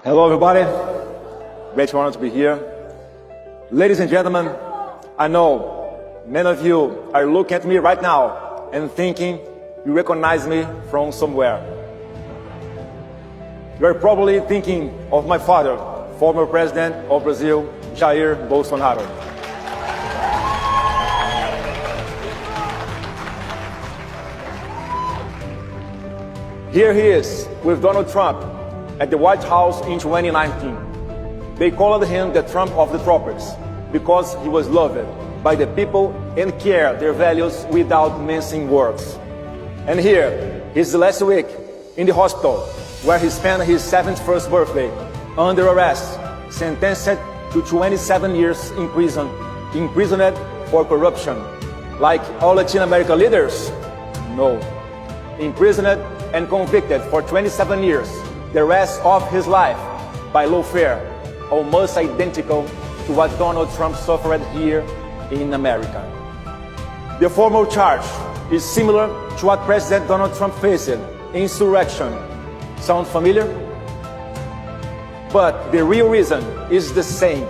Hello everybody, great honor to be here. Ladies and gentlemen, I know many of you are looking at me right now and thinking you recognize me from somewhere. You are probably thinking of my father, former president of Brazil, Jair Bolsonaro. Here he is with Donald Trump at the White House in 2019. They called him the Trump of the tropics because he was loved by the people and cared their values without mincing words. And here, he's last week in the hospital where he spent his 71st birthday under arrest, sentenced to 27 years in prison, imprisoned for corruption. Like all Latin American leaders? No. Imprisoned and convicted for 27 years, the rest of his life, by lawfare, almost identical to what Donald Trump suffered here in America. The formal charge is similar to what President Donald Trump faced, insurrection. Sound familiar? But the real reason is the same.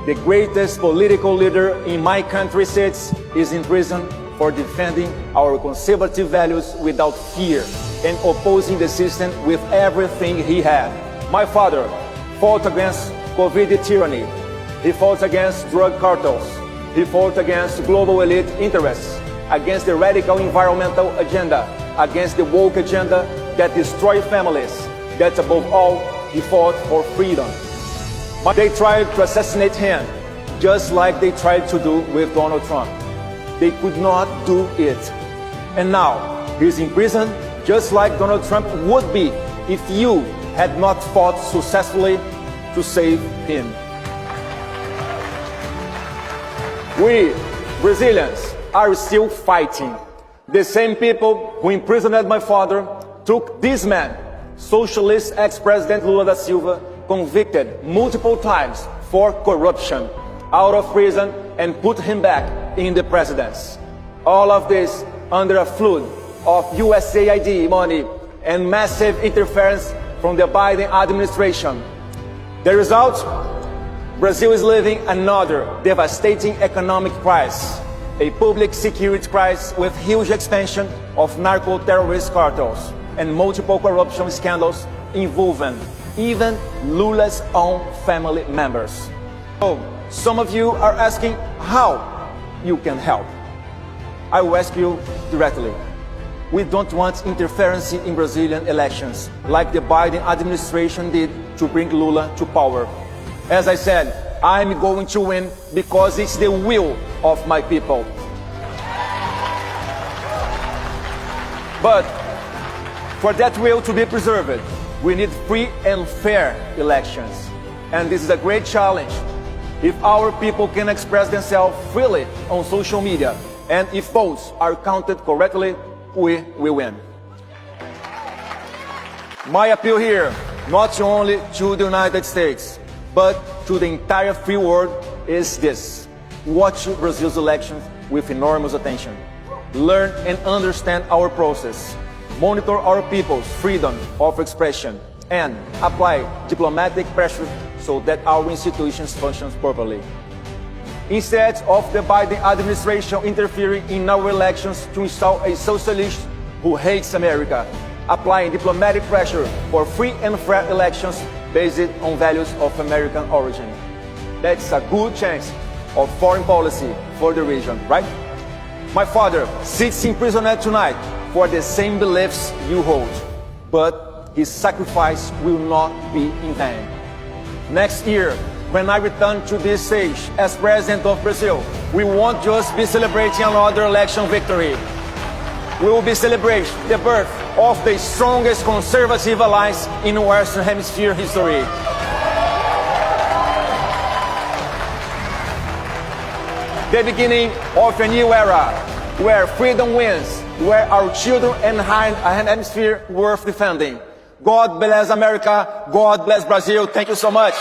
The greatest political leader in my country sits is in prison for defending our conservative values without fear and opposing the system with everything he had. My father fought against COVID tyranny. He fought against drug cartels. He fought against global elite interests, against the radical environmental agenda, against the woke agenda that destroys families, that above all, he fought for freedom. But they tried to assassinate him, just like they tried to do with Donald Trump. They could not do it. And now, he's in prison, just like Donald Trump would be if you had not fought successfully to save him. We, Brazilians, are still fighting. The same people who imprisoned my father took this man, socialist ex-president Lula da Silva, convicted multiple times for corruption, out of prison and put him back in the presidency. All of this under a flood of USAID money and massive interference from the Biden administration. The result? Brazil is living another devastating economic crisis, a public security crisis with huge expansion of narco-terrorist cartels and multiple corruption scandals involving even Lula's own family members. So, some of you are asking how you can help. I will ask you directly. We don't want interference in Brazilian elections like the Biden administration did to bring Lula to power. As I said, I'm going to win because it's the will of my people. But for that will to be preserved, we need free and fair elections. And this is a great challenge. If our people can express themselves freely on social media, and if votes are counted correctly, we will win. My appeal here, not only to the United States, but to the entire free world, is this. Watch Brazil's elections with enormous attention. Learn and understand our process. Monitor our people's freedom of expression and apply diplomatic pressure so that our institutions function properly. Instead of the Biden administration interfering in our elections to install a socialist who hates America, applying diplomatic pressure for free and fair elections based on values of American origin. That's a good chance of foreign policy for the region, right? My father sits in prison tonight for the same beliefs you hold, but his sacrifice will not be in vain. Next year, when I return to this stage as President of Brazil, we won't just be celebrating another election victory. We will be celebrating the birth of the strongest conservative alliance in Western Hemisphere history. The beginning of a new era, where freedom wins, where our children and an hemisphere worth defending. God bless America, God bless Brazil. Thank you so much.